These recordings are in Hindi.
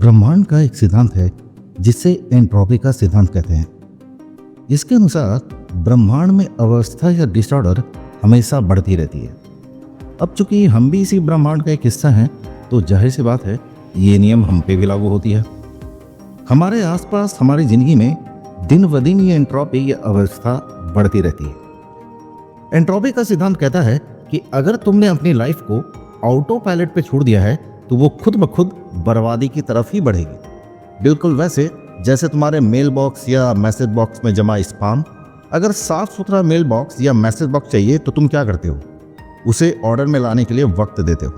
ब्रह्मांड का एक सिद्धांत है जिसे एंट्रोपी का सिद्धांत कहते हैं। इसके अनुसार ब्रह्मांड में अवस्था या डिसऑर्डर हमेशा बढ़ती रहती है। अब चूंकि हम भी इसी ब्रह्मांड का एक हिस्सा हैं, तो जाहिर सी बात है ये नियम हम पे भी लागू होती है। हमारे आसपास हमारी जिंदगी में दिन ब दिन ये एंट्रोपी या अवस्था बढ़ती रहती है। एंट्रोपी का सिद्धांत कहता है कि अगर तुमने अपनी लाइफ को ऑटो पायलट पे छोड़ दिया है तो वो खुद ब खुद बर्बादी की तरफ ही बढ़ेगी। बिल्कुल वैसे जैसे तुम्हारे मेल बॉक्स या मैसेज बॉक्स में जमा स्पैम। अगर साफ सुथरा मेल बॉक्स या मैसेज बॉक्स चाहिए तो तुम क्या करते हो? उसे ऑर्डर में लाने के लिए वक्त देते हो,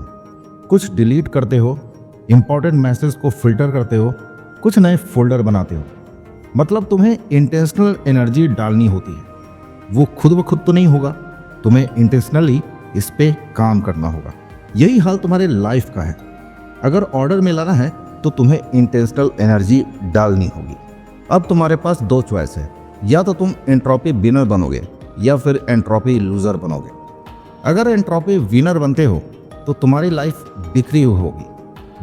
कुछ डिलीट करते हो, इंपॉर्टेंट मैसेज को फिल्टर करते हो, कुछ नए फोल्डर बनाते हो। मतलब तुम्हें इंटेंशनल एनर्जी डालनी होती है। वो खुद ब खुद तो नहीं होगा, तुम्हें इंटेंशनली इस पे काम करना होगा। यही हाल तुम्हारे लाइफ का है। अगर ऑर्डर में लाना है तो तुम्हें इंटेंशनल एनर्जी डालनी होगी। अब तुम्हारे पास दो चॉइस है, या तो तुम एंट्रोपी विनर बनोगे या फिर एंट्रोपी लूजर बनोगे। अगर एंट्रोपी विनर बनते हो तो तुम्हारी लाइफ बिखरी हुई होगी,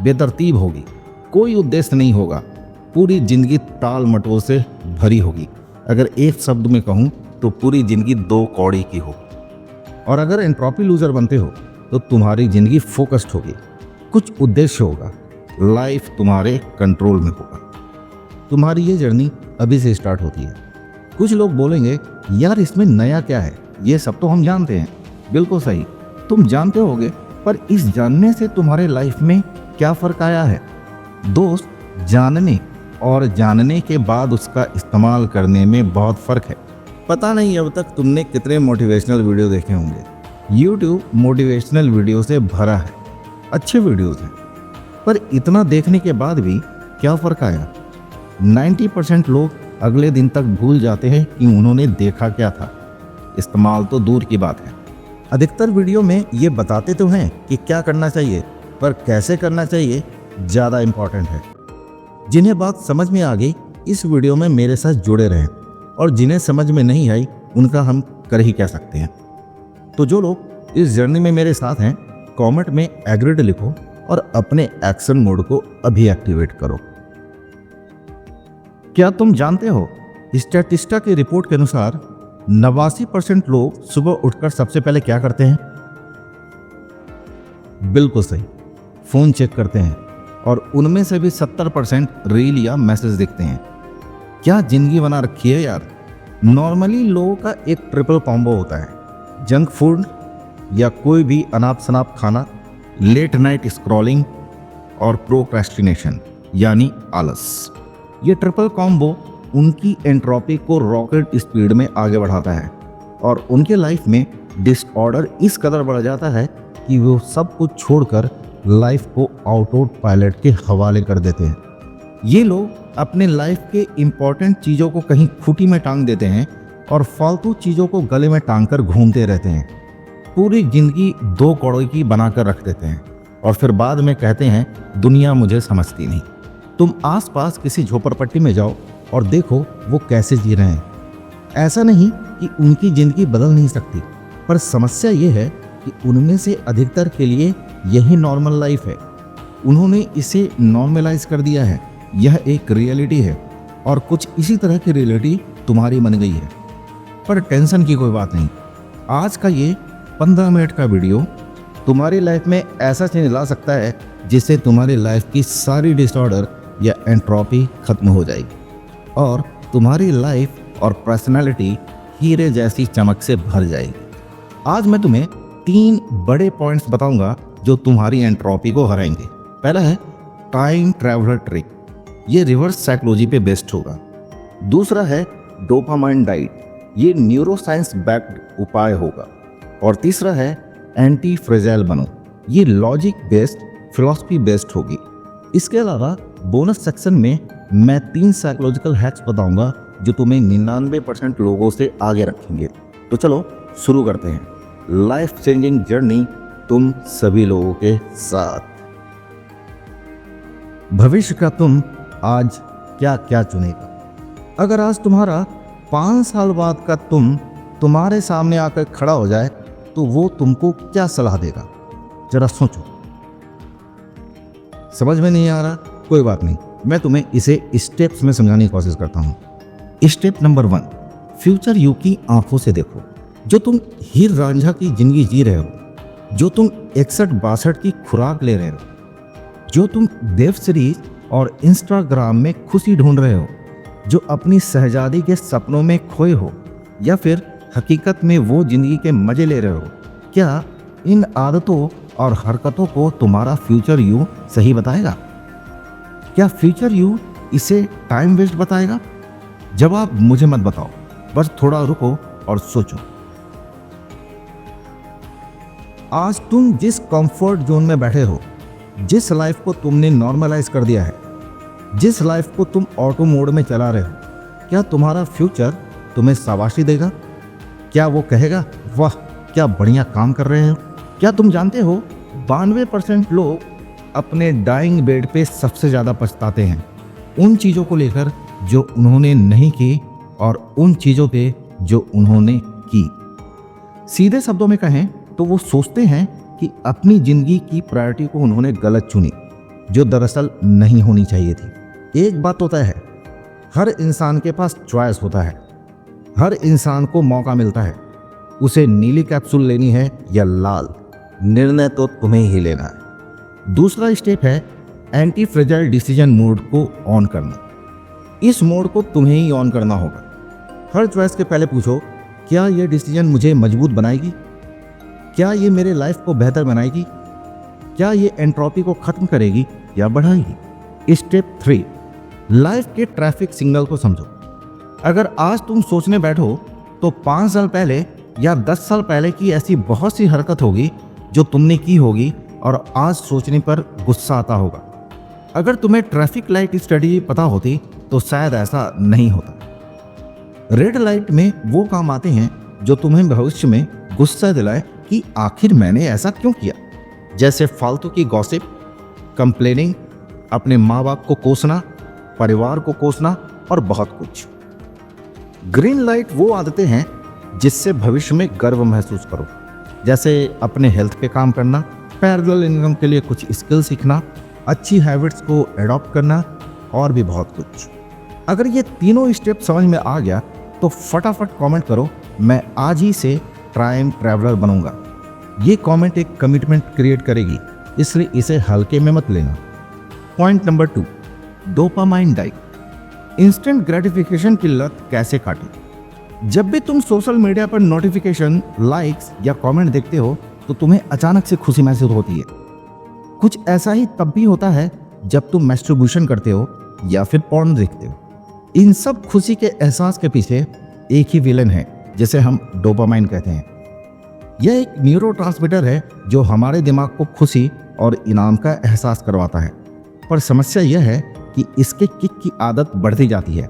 बेतरतीब होगी, कोई उद्देश्य नहीं होगा, पूरी जिंदगी टाल मटोल से भरी होगी। अगर एक शब्द में कहूँ तो पूरी जिंदगी दो कौड़ी की होगी। और अगर एंट्रोपी लूजर बनते हो तो तुम्हारी जिंदगी फोकस्ड होगी, कुछ उद्देश्य होगा, लाइफ तुम्हारे कंट्रोल में होगा। तुम्हारी ये जर्नी अभी से स्टार्ट होती है। कुछ लोग बोलेंगे यार इसमें नया क्या है, ये सब तो हम जानते हैं। बिल्कुल सही, तुम जानते होगे, पर इस जानने से तुम्हारे लाइफ में क्या फ़र्क आया है? दोस्त, जानने और जानने के बाद उसका इस्तेमाल करने में बहुत फ़र्क है। पता नहीं अब तक तुमने कितने मोटिवेशनल वीडियो देखे होंगे। YouTube मोटिवेशनल वीडियो से भरा है, अच्छे वीडियोस हैं, पर इतना देखने के बाद भी क्या फ़र्क आया? 90% लोग अगले दिन तक भूल जाते हैं कि उन्होंने देखा क्या था। इस्तेमाल तो दूर की बात है। अधिकतर वीडियो में ये बताते तो हैं कि क्या करना चाहिए, पर कैसे करना चाहिए ज़्यादा इम्पॉर्टेंट है। जिन्हें बात समझ में आ गई इस वीडियो में मेरे साथ जुड़े रहें, और जिन्हें समझ में नहीं आई उनका हम कर ही कह सकते हैं। तो जो लोग इस जर्नी में मेरे साथ हैं, कमेंट में एग्रीड लिखो और अपने एक्शन मोड को अभी एक्टिवेट करो। क्या तुम जानते हो, स्टैटिस्टिका की रिपोर्ट के अनुसार 89% लोग सुबह उठकर सबसे पहले क्या करते हैं? बिल्कुल सही, फोन चेक करते हैं, और उनमें से भी 70% रील या मैसेज देखते हैं। क्या जिंदगी बना रखी है यार। नॉर्मली लोगों का एक ट्रिपल कॉम्बो होता है, जंक फूड या कोई भी अनाप शनाप खाना, लेट नाइट स्क्रॉलिंग और प्रोक्रेस्टिनेशन यानी आलस। ये ट्रिपल कॉम्बो उनकी एंट्रोपी को रॉकेट स्पीड में आगे बढ़ाता है, और उनके लाइफ में डिसऑर्डर इस कदर बढ़ जाता है कि वो सब कुछ छोड़कर लाइफ को ऑटो पायलट के हवाले कर देते हैं। ये लोग अपने लाइफ के इम्पॉर्टेंट चीज़ों को कहीं खूंटी में टांग देते हैं और फालतू चीज़ों को गले में टांग कर घूमते रहते हैं। पूरी जिंदगी दो कौड़ों की बनाकर रख देते हैं, और फिर बाद में कहते हैं दुनिया मुझे समझती नहीं। तुम आसपास किसी झोपड़पट्टी में जाओ और देखो वो कैसे जी रहे हैं। ऐसा नहीं कि उनकी ज़िंदगी बदल नहीं सकती, पर समस्या ये है कि उनमें से अधिकतर के लिए यही नॉर्मल लाइफ है। उन्होंने इसे नॉर्मलाइज कर दिया है। यह एक रियलिटी है, और कुछ इसी तरह की रियलिटी तुम्हारी बन गई है। पर टेंशन की कोई बात नहीं। आज का ये 15 मिनट का वीडियो तुम्हारी लाइफ में ऐसा चेंज ला सकता है जिससे तुम्हारी लाइफ की सारी डिसऑर्डर या एंट्रोपी खत्म हो जाएगी, और तुम्हारी लाइफ और पर्सनालिटी हीरे जैसी चमक से भर जाएगी। आज मैं तुम्हें 3 बड़े पॉइंट्स बताऊंगा जो तुम्हारी एंट्रोपी को हराएंगे। पहला है टाइम ट्रैवलर ट्रिक, ये रिवर्स साइकोलॉजी पे बेस्ड होगा। दूसरा है डोपामाइन डाइट, ये न्यूरोसाइंस बैक्ड उपाय होगा। और तीसरा है एंटी फ्रेजाइल बनो, ये लॉजिक बेस्ड फिलॉसफी बेस्ड होगी। इसके अलावा बोनस सेक्शन में मैं 3 साइकोलॉजिकल हैक्स बताऊंगा जो तुम्हें 99% लोगों से आगे रखेंगे। तो चलो शुरू करते हैं लाइफ चेंजिंग जर्नी तुम सभी लोगों के साथ। भविष्य का तुम आज क्या क्या चुनेगा? अगर आज तुम्हारा 5 साल बाद का तुम तुम्हारे सामने आकर खड़ा हो जाए तो वो तुमको क्या सलाह देगा? जरा सोचो। समझ में नहीं आ रहा? कोई बात नहीं, मैं तुम्हें इसे स्टेप्स में समझाने की कोशिश करता हूँ। स्टेप नंबर 1, फ्यूचर यू की आंखों से देखो। जो तुम हीर रांझा की जिंदगी जी रहे हो, जो तुम 61-62 की खुराक ले रहे हो, जो तुम वेब सीरीज और इंस्टाग्राम में खुशी ढूंढ रहे हो, जो अपनी शहजादी के सपनों में खोए हो, या फिर हकीकत में वो जिंदगी के मजे ले रहे हो, क्या इन आदतों और हरकतों को तुम्हारा फ्यूचर यू सही बताएगा? क्या फ्यूचर यू इसे टाइम वेस्ट बताएगा? जवाब मुझे मत बताओ, बस थोड़ा रुको और सोचो। आज तुम जिस कंफर्ट जोन में बैठे हो, जिस लाइफ को तुमने नॉर्मलाइज कर दिया है, जिस लाइफ को तुम ऑटो मोड में चला रहे हो, क्या तुम्हारा फ्यूचर तुम्हें शाबाशी देगा? क्या वो कहेगा वाह क्या बढ़िया काम कर रहे हो? क्या तुम जानते हो 92% लोग अपने डाइंग बेड पे सबसे ज़्यादा पछताते हैं उन चीज़ों को लेकर जो उन्होंने नहीं की और उन चीज़ों पे जो उन्होंने की। सीधे शब्दों में कहें तो वो सोचते हैं कि अपनी ज़िंदगी की प्रायोरिटी को उन्होंने गलत चुनी, जो दरअसल नहीं होनी चाहिए थी। एक बात तो तय है, हर इंसान के पास चॉइस होता है, हर इंसान को मौका मिलता है, उसे नीली कैप्सूल लेनी है या लाल, निर्णय तो तुम्हें ही लेना है। दूसरा स्टेप है एंटी फ्रेजाइल डिसीजन मोड को ऑन करना। इस मोड को तुम्हें ही ऑन करना होगा। हर चॉइस के पहले पूछो, क्या यह डिसीजन मुझे मजबूत बनाएगी? क्या ये मेरे लाइफ को बेहतर बनाएगी? क्या ये एंट्रोपी को खत्म करेगी या बढ़ाएगी? स्टेप 3, लाइफ के ट्रैफिक सिग्नल को समझो। अगर आज तुम सोचने बैठो तो 5 साल पहले या 10 साल पहले की ऐसी बहुत सी हरकत होगी जो तुमने की होगी और आज सोचने पर गुस्सा आता होगा। अगर तुम्हें ट्रैफिक लाइट की स्ट्रेटजी पता होती तो शायद ऐसा नहीं होता। रेड लाइट में वो काम आते हैं जो तुम्हें भविष्य में गुस्सा दिलाए कि आखिर मैंने ऐसा क्यों किया, जैसे फालतू की गॉसिप, कंप्लेनिंग, अपने माँ बाप को कोसना, परिवार को कोसना और बहुत कुछ। ग्रीन लाइट वो आदतें हैं जिससे भविष्य में गर्व महसूस करो, जैसे अपने हेल्थ पे काम करना, पैरेलल इनकम के लिए कुछ स्किल सीखना, अच्छी हैबिट्स को एडॉप्ट करना और भी बहुत कुछ। अगर ये तीनों स्टेप समझ में आ गया तो फटाफट कमेंट करो, मैं आज ही से टाइम ट्रैवलर बनूंगा। ये कमेंट एक कमिटमेंट क्रिएट करेगी, इसलिए इसे हल्के में मत लेना। Point number 2, dopamine diet. Instant gratification की लत कैसे काटें? जब भी तुम सोशल मीडिया पर नोटिफिकेशन, लाइक्स या कमेंट देखते हो तो तुम्हें अचानक से खुशी महसूस होती है। कुछ ऐसा ही तब भी होता है जब तुम मैस्टरबेशन करते हो या फिर पॉर्न देखते हो। इन सब खुशी के एहसास के पीछे एक ही विलन है जिसे हम डोपामाइन कहते हैं। यह एक न्यूरोट्रांसमीटर है जो हमारे दिमाग को खुशी और इनाम का एहसास करवाता है। पर समस्या यह है कि इसके किक की आदत बढ़ती जाती है।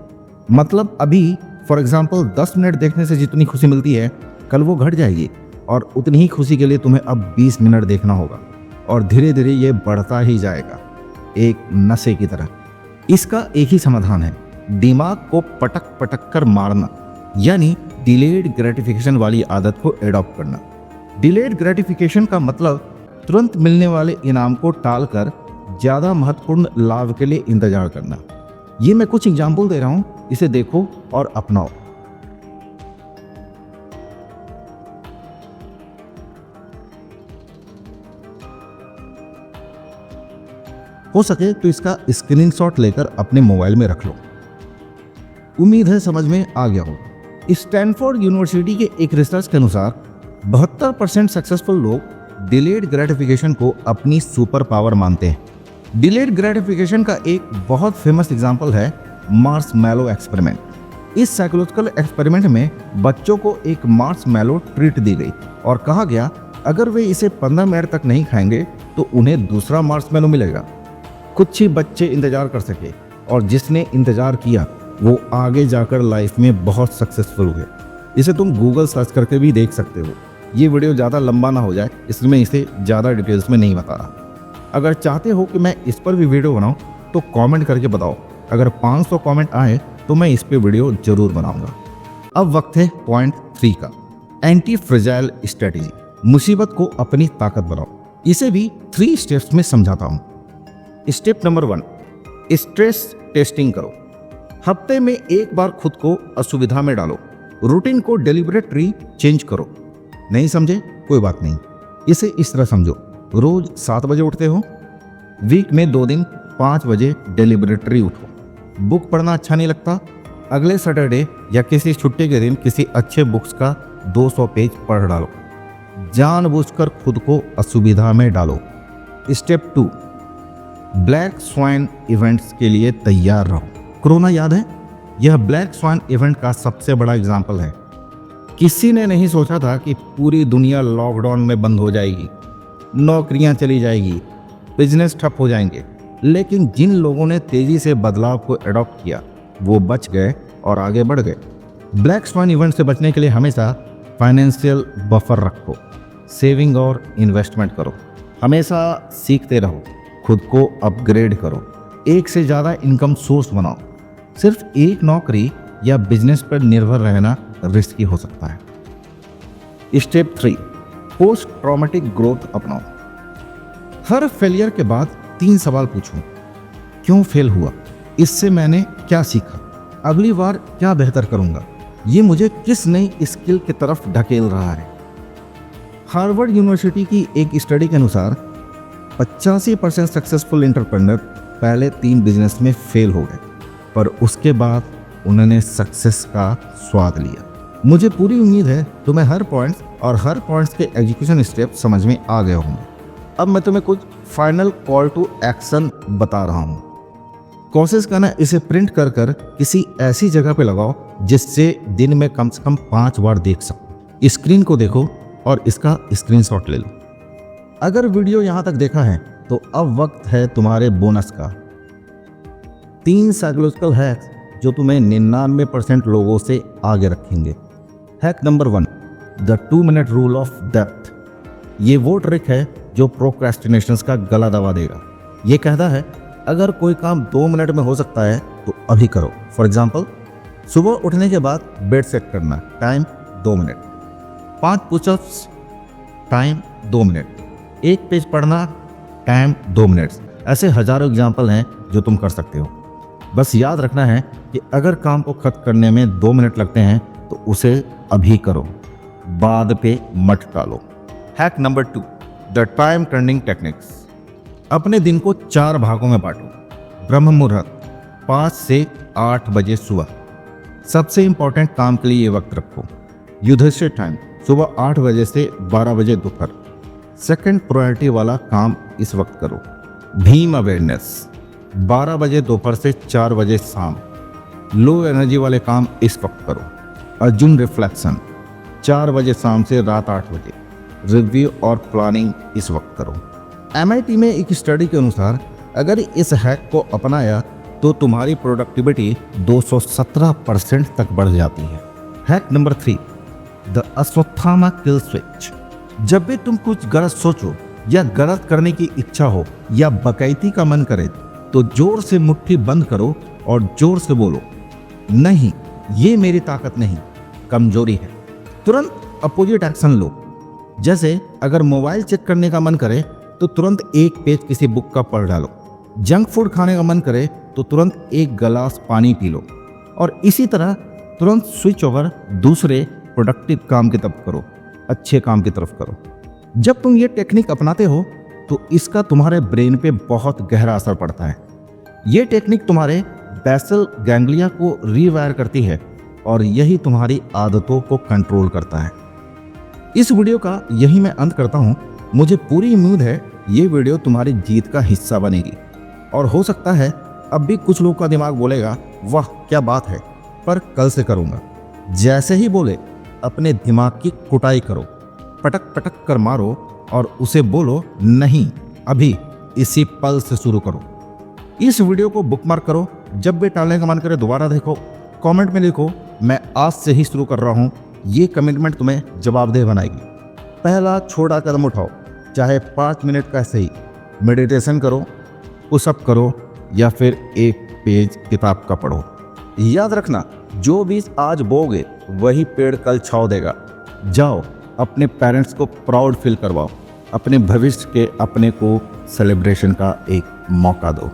मतलब अभी फॉर एग्जाम्पल 10 मिनट देखने से जितनी खुशी मिलती है, कल वो घट जाएगी और उतनी ही खुशी के लिए तुम्हें अब 20 मिनट देखना होगा और धीरे धीरे ये बढ़ता ही जाएगा, एक नशे की तरह। इसका एक ही समाधान है, दिमाग को पटक पटक कर मारना, यानी डिलेड ग्रेटिफिकेशन वाली आदत को एडॉप्ट करना। डिलेड ग्रेटिफिकेशन का मतलब तुरंत मिलने वाले इनाम को टालकर ज़्यादा महत्वपूर्ण लाभ के लिए इंतजार करना। ये मैं कुछ एग्जाम्पल दे रहा हूँ, इसे देखो और अपनाओ। हो सके तो इसका स्क्रीनशॉट लेकर अपने मोबाइल में रख लो। उम्मीद है समझ में आ गया होगा। स्टैनफोर्ड यूनिवर्सिटी के एक रिसर्च के अनुसार 72% सक्सेसफुल लोग डिलेड ग्रेटिफिकेशन को अपनी सुपर पावर मानते हैं। डिलेड ग्रेटिफिकेशन का एक बहुत फेमस एग्जाम्पल है मार्शमैलो एक्सपेरिमेंट। इस साइकोलॉजिकल एक्सपेरिमेंट में बच्चों को एक मार्शमैलो ट्रीट दी गई और कहा गया अगर वे इसे 15 मिनट तक नहीं खाएंगे तो उन्हें दूसरा मार्शमैलो मिलेगा। कुछ ही बच्चे इंतजार कर सके और जिसने इंतजार किया वो आगे जाकर लाइफ में बहुत सक्सेसफुल हुए। इसे तुम गूगल सर्च करके भी देख सकते हो। ये वीडियो ज़्यादा लंबा ना हो जाए इसलिए मैं इसे ज़्यादा डिटेल्स में नहीं बता रहा। अगर चाहते हो कि मैं इस पर भी वीडियो बनाऊं तो कमेंट करके बताओ। अगर 500 कमेंट आए तो मैं इस पे वीडियो जरूर बनाऊंगा। अब वक्त है पॉइंट 3 का, एंटी फ्रेजाइल स्ट्रेटेजी। मुसीबत को अपनी ताकत बनाओ। इसे भी 3 स्टेप्स में समझाता हूँ। स्टेप नंबर 1, स्ट्रेस टेस्टिंग करो। हफ्ते में एक बार खुद को असुविधा में डालो। रूटीन को डेलिबरेटली चेंज करो। नहीं समझे कोई बात नहीं, इसे इस तरह समझो, रोज 7 बजे उठते हो, वीक में 2 दिन 5 बजे डेलिबरेटली उठो। बुक पढ़ना अच्छा नहीं लगता, अगले सैटरडे या किसी छुट्टी के दिन किसी अच्छे बुक्स का 200 पेज पढ़ डालो। जानबूझकर खुद को असुविधा में डालो। स्टेप 2, ब्लैक स्वाइन इवेंट्स के लिए तैयार रहो। कोरोना याद है, यह ब्लैक स्वाइन इवेंट का सबसे बड़ा एग्जाम्पल है। किसी ने नहीं सोचा था कि पूरी दुनिया लॉकडाउन में बंद हो जाएगी, नौकरियां चली जाएगी, बिजनेस ठप हो जाएंगे, लेकिन जिन लोगों ने तेजी से बदलाव को अडॉप्ट किया वो बच गए और आगे बढ़ गए। ब्लैक स्वाइन इवेंट से बचने के लिए हमेशा फाइनेंशियल बफर रखो, सेविंग और इन्वेस्टमेंट करो, हमेशा सीखते रहो, खुद को अपग्रेड करो, एक से ज़्यादा इनकम सोर्स बनाओ। सिर्फ एक नौकरी या बिजनेस पर निर्भर रहना रिस्की हो सकता है। स्टेप 3, पोस्ट ट्रॉमेटिक ग्रोथ अपनाओ। हर फेलियर के बाद 3 सवाल पूछो। क्यों फेल हुआ? इससे मैंने क्या सीखा? अगली बार क्या बेहतर करूंगा? ये मुझे किस नई स्किल की तरफ ढकेल रहा है? हार्वर्ड यूनिवर्सिटी की एक स्टडी के अनुसार 85% सक्सेसफुल एंटरप्रेन्योर पहले 3 बिजनेस में फेल हो गए, पर उसके बाद उन्होंने सक्सेस का स्वाद लिया। मुझे पूरी उम्मीद है तुम्हें हर पॉइंट्स के एग्जीक्यूशन स्टेप समझ में आ गए होंगे। अब मैं तुम्हें कुछ फाइनल कॉल टू एक्शन बता रहा हूँ। कोशिश करना इसे प्रिंट कर किसी ऐसी जगह पे लगाओ जिससे दिन में कम से कम 5 बार देख सको। स्क्रीन को देखो और इसका स्क्रीनशॉट ले लो। अगर वीडियो यहाँ तक देखा है तो अब वक्त है तुम्हारे बोनस का। 3 साइकोलॉजिकल हैक्स जो तुम्हें 99% लोगों से आगे रखेंगे। Hack number 1, the 2 minute rule of depth. ये वो ट्रिक है जो प्रोक्रेस्टिनेशंस का गला दबा देगा। ये कहता है अगर कोई काम 2 मिनट में हो सकता है तो अभी करो। फॉर एग्जाम्पल, सुबह उठने के बाद बेड सेट करना, time 2 minute. 5 pushups, time 2 minute. 1 page पढ़ना, टाइम 2 मिनट। ऐसे हजारों एग्जाम्पल हैं जो तुम कर सकते हो। बस याद रखना है कि अगर काम को खत्म करने में 2 मिनट लगते हैं तो उसे अभी करो, बाद पे मत टालो। Hack number 2, the time turning techniques. अपने दिन को 4 भागों में बांटो। ब्रह्म मुहूर्त 5 से 8 बजे सुबह, सबसे इंपॉर्टेंट काम के लिए ये वक्त रखो। युधिष्ठिर टाइम सुबह 8 बजे से 12 बजे दोपहर, सेकंड प्रायोरिटी वाला काम इस वक्त करो। भीम अवेयरनेस 12 बजे दोपहर से 4 बजे शाम, लो एनर्जी वाले काम इस वक्त करो। अर्जुन रिफ्लेक्शन 4 बजे शाम से रात 8 बजे, रिव्यू और प्लानिंग इस वक्त करो। MIT में एक स्टडी के अनुसार अगर इस हैक को अपनाया तो तुम्हारी प्रोडक्टिविटी 217% तक बढ़ जाती है। Hack number 3, the Ashwatthama kill switch. जब भी तुम कुछ गलत सोचो या गलत करने की इच्छा हो या बकैती का मन करे तो जोर से मुट्ठी बंद करो और जोर से बोलो, नहीं, ये मेरी ताकत नहीं, कमजोरी है। तुरंत अपोजिट एक्शन लो। जैसे अगर मोबाइल चेक करने का मन करे तो तुरंत 1 पेज किसी बुक का पढ़ डालो। जंक फूड खाने का मन करे तो तुरंत 1 गिलास पानी पी लो। और इसी तरह तुरंत स्विच ओवर दूसरे प्रोडक्टिव काम की तरफ करो, अच्छे काम की तरफ करो। जब तुम ये टेक्निक अपनाते हो तो इसका तुम्हारे ब्रेन पे बहुत गहरा असर पड़ता है। ये टेक्निक तुम्हारे बेसल गैंग्लिया को रीवायर करती है और यही तुम्हारी आदतों को कंट्रोल करता है। इस वीडियो का यही मैं अंत करता हूँ। मुझे पूरी उम्मीद है ये वीडियो तुम्हारी जीत का हिस्सा बनेगी और हो सकता है अब भी कुछ लोगों का दिमाग बोलेगा वाह क्या बात है, पर कल से करूँगा। जैसे ही बोले अपने दिमाग की कुटाई करो, पटक पटक कर मारो और उसे बोलो नहीं, अभी इसी पल से शुरू करो। इस वीडियो को बुकमार्क करो, जब भी टालने का मन करे दोबारा देखो, कमेंट में लिखो मैं आज से ही शुरू कर रहा हूँ। ये कमिटमेंट तुम्हें जवाबदेह बनाएगी। पहला छोटा कदम उठाओ, चाहे 5 मिनट का सही। मेडिटेशन करो, पुशअप करो या फिर 1 पेज किताब का पढ़ो। याद रखना, जो बीज आज बोओगे वही पेड़ कल छांव देगा। जाओ अपने पेरेंट्स को प्राउड फील करवाओ, अपने भविष्य के अपने को सेलिब्रेशन का एक मौका दो।